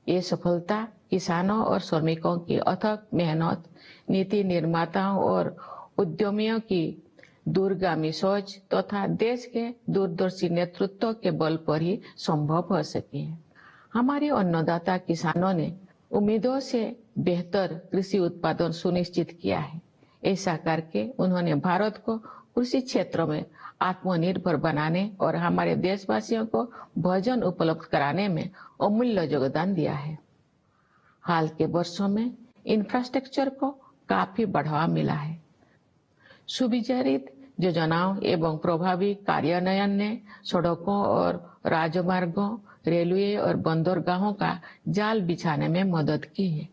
ये सफलता किसानों और श्रमिकों की अथक मेहनत, नीति निर्माताओं और उद्यमियों की दूरगामी सोच तथा देश के दूरदर्शी नेतृत्व के बल पर ही संभव हो सकी है। हमारे अन्नदाता किसानों ने उम्मीदों से बेहतर कृषि उत्पादन सुनिश्चित किया है। ऐसा करके उन्होंने भारत को कृषि क्षेत्र में आत्मनिर्भर बनाने और हमारे देशवासियों को भोजन उपलब्ध कराने में अमूल्य योगदान दिया है। हाल के वर्षों में इंफ्रास्ट्रक्चर को काफी बढ़ावा मिला है। सुविचारित योजनाओं एवं प्रभावी कार्यान्वयन ने सड़कों और राजमार्गों, रेलवे और बंदरगाहों का जाल बिछाने में मदद की है।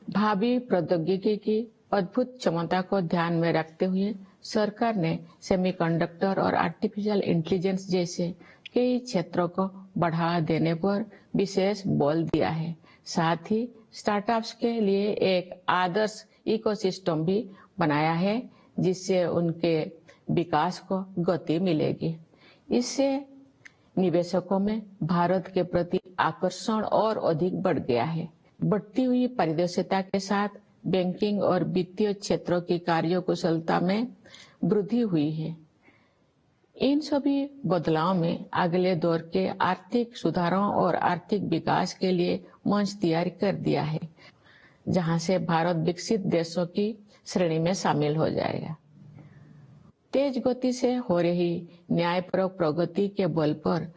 भावी प्रौद्योगिकी की अद्भुत क्षमता को ध्यान में रखते हुए सरकार ने सेमीकंडक्टर और आर्टिफिशियल इंटेलिजेंस जैसे कई क्षेत्रों को बढ़ावा देने पर विशेष बल दिया है। साथ ही स्टार्टअप्स के लिए एक आदर्श इकोसिस्टम भी बनाया है, जिससे उनके विकास को गति मिलेगी। इससे निवेशकों में भारत के प्रति आकर्षण और अधिक बढ़ गया है। बढ़ती हुई पारदर्शिता के साथ बैंकिंग और वित्तीय क्षेत्रों की कार्यकुशलता में वृद्धि हुई है। इन सभी बदलाव में अगले दौर के आर्थिक सुधारों और आर्थिक विकास के लिए मंच तैयार कर दिया है, जहां से भारत विकसित देशों की श्रेणी में शामिल हो जाएगा। तेज गति से हो रही न्यायपूर्वक प्रगति के बल पर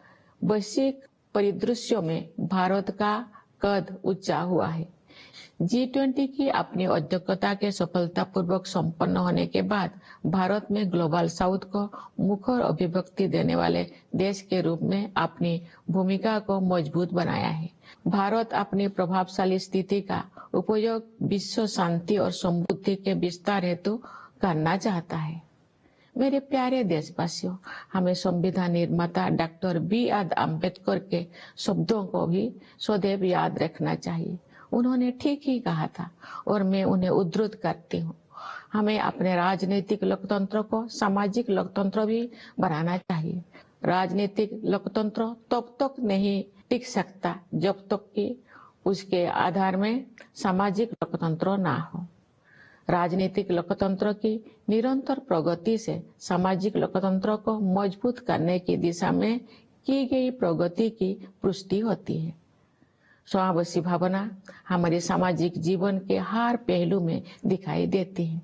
वैश्विक परिदृश्यों में भारत का कद ऊंचा हुआ है। G20 की अपनी अध्यक्षता के सफलतापूर्वक संपन्न होने के बाद भारत में ग्लोबल साउथ को मुखर अभिव्यक्ति देने वाले देश के रूप में अपनी भूमिका को मजबूत बनाया है। भारत अपनी प्रभावशाली स्थिति का उपयोग विश्व शांति और समृद्धि के विस्तार हेतु करना चाहता है। मेरे प्यारे देशवासियों, हमें संविधान निर्माता डॉक्टर B.R. अम्बेडकर के शब्दों को भी सदैव याद रखना चाहिए। उन्होंने ठीक ही कहा था और मैं उन्हें उद्धृत करती हूँ। हमें अपने राजनीतिक लोकतंत्र को सामाजिक लोकतंत्र भी बनाना चाहिए। राजनीतिक लोकतंत्र तब तक नहीं टिक सकता जब तक कि उसके आधार में सामाजिक लोकतंत्र ना हो। राजनीतिक लोकतंत्र की निरंतर प्रगति से सामाजिक लोकतंत्र को मजबूत करने की दिशा में की गई प्रगति की पुष्टि होती है। समावेशी भावना हमारे सामाजिक जीवन के हर पहलू में दिखाई देती है।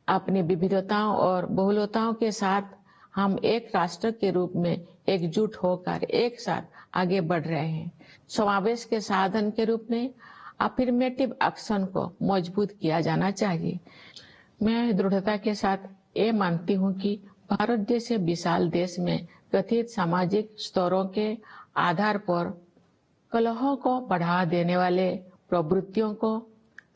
अपनी विविधताओं और बहुलताओं के साथ हम एक राष्ट्र के रूप में एकजुट होकर एक साथ आगे बढ़ रहे हैं। समावेश के साधन के रूप में अफर्मेटिव एक्शन को मजबूत किया जाना चाहिए। मैं दृढ़ता के साथ ये मानती हूँ कि भारत जैसे विशाल देश में कथित सामाजिक स्तरों के आधार पर कलहों को बढ़ावा देने वाले प्रवृत्तियों को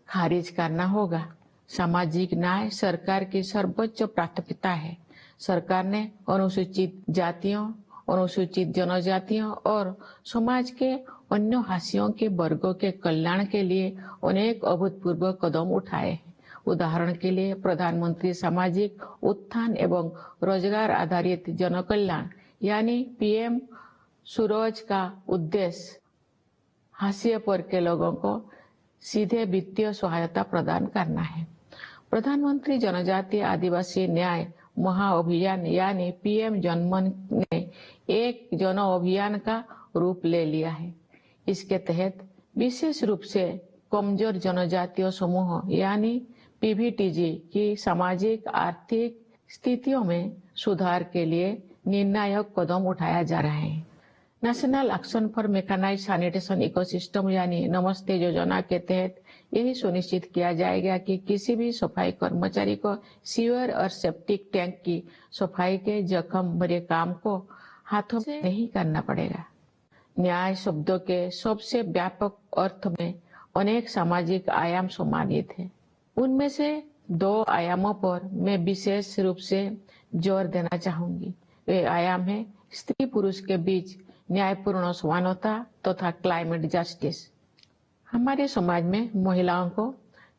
खारिज करना होगा। सामाजिक न्याय सरकार की सर्वोच्च प्राथमिकता है। सरकार ने अनुसूचित जातियों, अनुसूचित जनजातियों और समाज के अन्य हाशियों के वर्गों के कल्याण के लिए अनेक अभूतपूर्व कदम उठाए हैं। उदाहरण के लिए प्रधानमंत्री सामाजिक उत्थान एवं रोजगार आधारित जन कल्याण यानी PM सूरज का उद्देश्य हाशिए पर के लोगों को सीधे वित्तीय सहायता प्रदान करना है। प्रधानमंत्री जनजातीय आदिवासी न्याय महाअभियान यानी PM जनमन ने एक जन अभियान का रूप ले लिया है। इसके तहत विशेष रूप से कमजोर जनजातीय समूह यानी PVTG की सामाजिक आर्थिक स्थितियों में सुधार के लिए निर्णायक कदम उठाया जा रहा है। National action for mechanised sanitation ecosystem यानी नमस्ते योजना के तहत यही सुनिश्चित किया जाएगा कि किसी भी सफाई कर्मचारी को सीवर और सेप्टिक टैंक की सफाई के जख्म भरे काम को हाथों से नहीं करना पड़ेगा। न्याय शब्दों के सबसे व्यापक अर्थ में अनेक सामाजिक आयाम सम्मानित है। उनमें से 2 आयामों पर मैं विशेष रूप से जोर देना चाहूंगी। वे आयाम है स्त्री पुरुष के बीच न्यायपूर्ण समानता तथा क्लाइमेट जस्टिस। हमारे समाज में महिलाओं को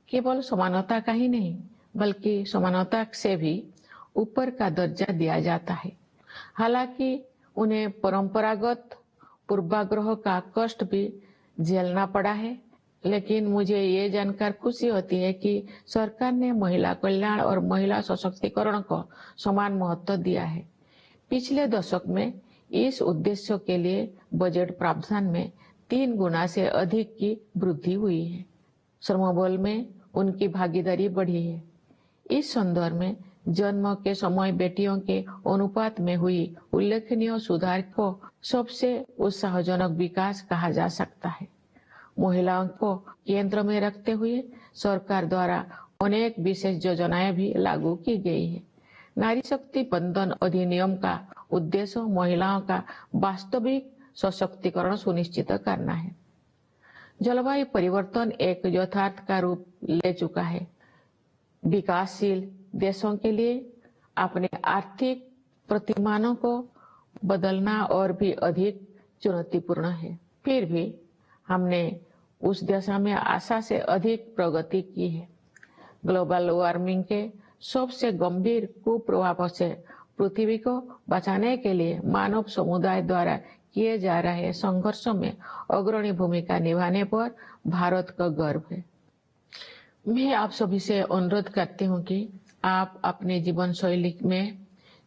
केवल समानता का ही नहीं बल्कि समानता से भी ऊपर का दर्जा दिया जाता है। हालांकि उन्हें परंपरागत पूर्वाग्रह का कष्ट भी झेलना पड़ा है, लेकिन मुझे ये जानकर खुशी होती है कि सरकार ने महिला कल्याण और महिला सशक्तिकरण को समान महत्व दिया है। पिछले दशक में इस उद्देश्य के लिए बजट प्रावधान में 3 गुना से अधिक की वृद्धि हुई है। श्रमबल में उनकी भागीदारी बढ़ी है। इस संदर्भ में जन्म के समय बेटियों के अनुपात में हुई उल्लेखनीय सुधार को सबसे उत्साहजनक विकास कहा जा सकता है। महिलाओं को केंद्र में रखते हुए सरकार द्वारा अनेक विशेष योजनाएं भी लागू की गई है। नारी शक्ति बंधन अधिनियम का उद्देश्य महिलाओं का वास्तविक सशक्तिकरण सुनिश्चित करना है। जलवायु परिवर्तन एक यथार्थ का रूप ले चुका है। विकासशील देशों के लिए अपने आर्थिक प्रतिमानों को बदलना और भी अधिक चुनौतीपूर्ण है। फिर भी हमने उस दिशा में आशा से अधिक प्रगति की है। ग्लोबल वार्मिंग के सबसे गंभीर कुप्रभावों से पृथ्वी को बचाने के लिए मानव समुदाय द्वारा किए जा रहे संघर्षों में अग्रणी भूमिका निभाने पर भारत का गर्व है। मैं आप सभी से अनुरोध करती हूँ कि आप अपने जीवन शैली में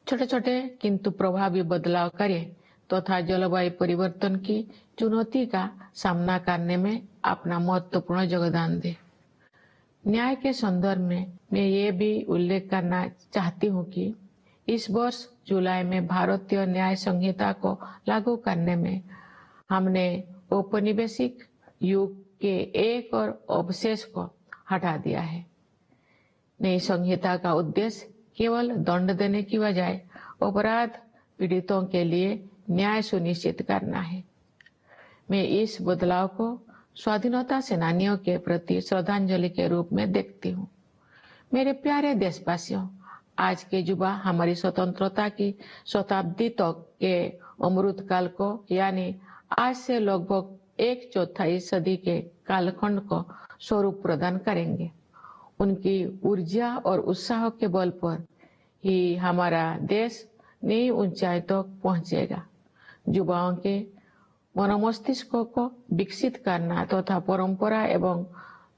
छोटे छोटे किंतु प्रभावी बदलाव करें तथा जलवायु परिवर्तन की चुनौती का सामना करने में अपना महत्वपूर्ण योगदान दें। न्याय के संदर्भ में मैं ये भी उल्लेख करना चाहती हूँ कि इस वर्ष जुलाई में भारतीय न्याय संहिता को लागू करने में हमने औपनिवेशिक युग के एक और अवशेष को हटा दिया है। नई संहिता का उद्देश्य केवल दंड देने की बजाय अपराध पीड़ितों के लिए न्याय सुनिश्चित करना है। मैं इस बदलाव को स्वाधीनता सेनानियों के प्रति श्रद्धांजलि के रूप में देखती हूँ। मेरे प्यारे देशवासियों, आज के युवा हमारी स्वतंत्रता की शताब्दी तक के अमृतकाल को यानी आज से लगभग 1/4 सदी के कालखंड को स्वरूप प्रदान करेंगे। उनकी ऊर्जा और उत्साह के बल पर ही हमारा देश नई ऊंचाई तक पहुंचेगा। युवाओं के मनोमस्तिष्कों को विकसित करना तथा परंपरा एवं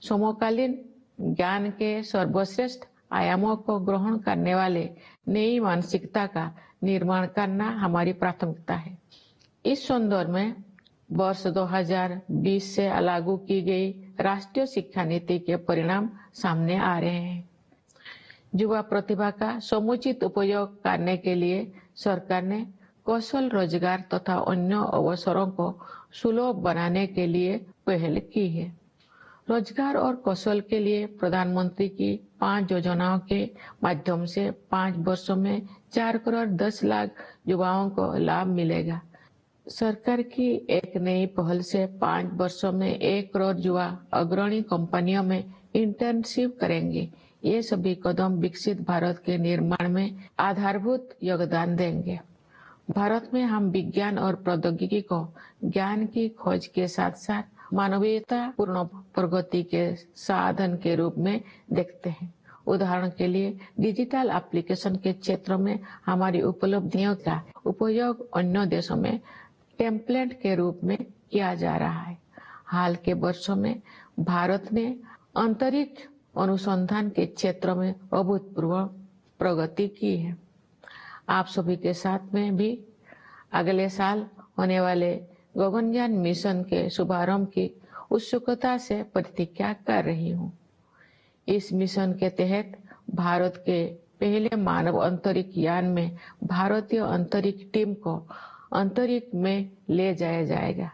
समकालीन ज्ञान के सर्वश्रेष्ठ आयामों को ग्रहण करने वाले नई मानसिकता का निर्माण करना हमारी प्राथमिकता है। इस संदर्भ में वर्ष 2020 से लागू की गई राष्ट्रीय शिक्षा नीति के परिणाम सामने आ रहे हैं। युवा प्रतिभा का समुचित उपयोग करने के लिए सरकार ने कौशल रोजगार तथा अन्य अवसरों को सुलभ बनाने के लिए पहल की है। रोजगार और कौशल के लिए प्रधानमंत्री की 5 योजनाओं के माध्यम से 5 वर्षों में 4 करोड़ 10 लाख युवाओं को लाभ मिलेगा। सरकार की एक नई पहल से 5 वर्षों में 1 करोड़ युवा अग्रणी कंपनियों में इंटर्नशिप करेंगे। ये सभी कदम विकसित भारत के निर्माण में आधारभूत योगदान देंगे। भारत में हम विज्ञान और प्रौद्योगिकी को ज्ञान की खोज के साथ साथ मानवीयता पूर्ण प्रगति के साधन के रूप में देखते हैं। उदाहरण के लिए डिजिटल एप्लीकेशन के क्षेत्र में हमारी उपलब्धियों का उपयोग अन्य देशों में टेम्पलेट के रूप में किया जा रहा है। हाल के वर्षों में भारत ने अंतरिक्ष अनुसंधान के क्षेत्र में अभूतपूर्व प्रगति की है। आप सभी के साथ में भी अगले साल होने वाले गगनयान मिशन के शुभारंभ की उत्सुकता से प्रतीक्षा कर रही हूँ। इस मिशन के तहत भारत के पहले मानव अंतरिक्ष यान में भारतीय अंतरिक्ष टीम को अंतरिक्ष में ले जाया जाएगा।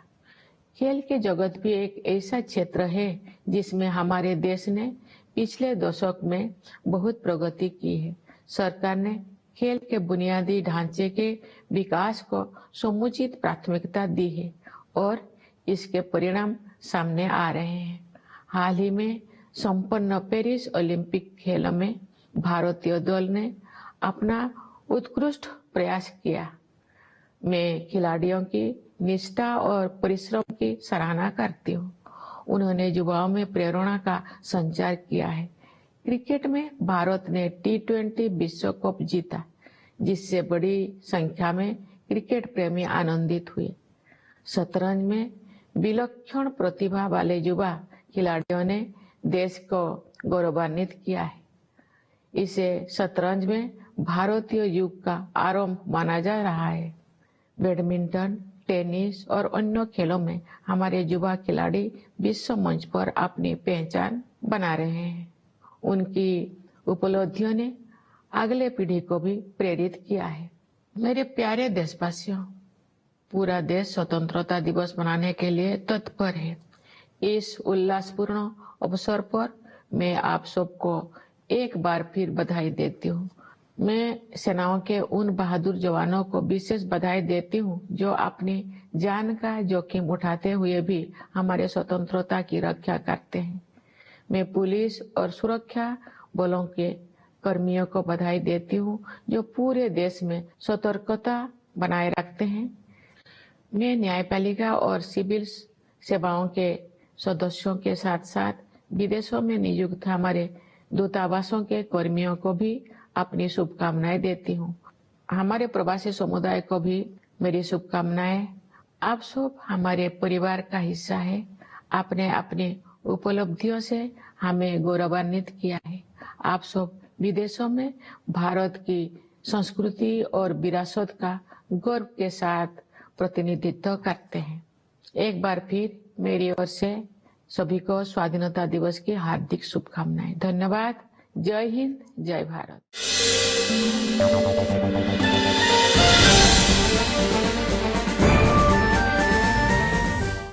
खेल के जगत भी एक ऐसा क्षेत्र है जिसमें हमारे देश ने पिछले दशक में बहुत प्रगति की है। सरकार ने खेल के बुनियादी ढांचे के विकास को समुचित प्राथमिकता दी है और इसके परिणाम सामने आ रहे हैं। हाल ही में संपन्न पेरिस ओलंपिक खेलों में भारतीय दल ने अपना उत्कृष्ट प्रयास किया। मैं खिलाड़ियों की निष्ठा और परिश्रम की सराहना करती हूँ। उन्होंने युवाओं में प्रेरणा का संचार किया है। क्रिकेट में भारत ने T20 विश्व कप जीता, जिससे बड़ी संख्या में क्रिकेट प्रेमी आनंदित हुए। शतरंज में विलक्षण प्रतिभा वाले युवा खिलाड़ियों ने देश को गौरवान्वित किया है। इसे शतरंज में भारतीय युग का आरंभ माना जा रहा है। बैडमिंटन, टेनिस और अन्य खेलों में हमारे युवा खिलाड़ी विश्व मंच पर अपनी पहचान बना रहे हैं। उनकी उपलब्धियों ने अगले पीढ़ी को भी प्रेरित किया है। मेरे प्यारे देशवासियों, पूरा देश स्वतंत्रता दिवस मनाने के लिए तत्पर है। इस उल्लासपूर्ण अवसर पर मैं आप सबको एक बार फिर बधाई देती हूँ। मैं सेनाओं के उन बहादुर जवानों को विशेष बधाई देती हूँ जो अपनी जान का जोखिम उठाते हुए भी हमारे स्वतंत्रता की रक्षा करते हैं। मैं पुलिस और सुरक्षा बलों के कर्मियों को बधाई देती हूँ जो पूरे देश में सतर्कता बनाए रखते हैं। मैं न्यायपालिका और सिविल सेवाओं के सदस्यों के साथ साथ विदेशों में नियुक्त हमारे दूतावासों के कर्मियों को भी अपनी शुभकामनाएं देती हूँ। हमारे प्रवासी समुदाय को भी मेरी शुभकामनाएं। आप सब हमारे परिवार का हिस्सा है। आपने अपनी उपलब्धियों से हमें गौरवान्वित किया है। आप सब विदेशों में भारत की संस्कृति और विरासत का गर्व के साथ प्रतिनिधित्व करते हैं। एक बार फिर मेरी ओर से सभी को स्वाधीनता दिवस की हार्दिक शुभकामनाएं। धन्यवाद। जय हिंद, जय भारत।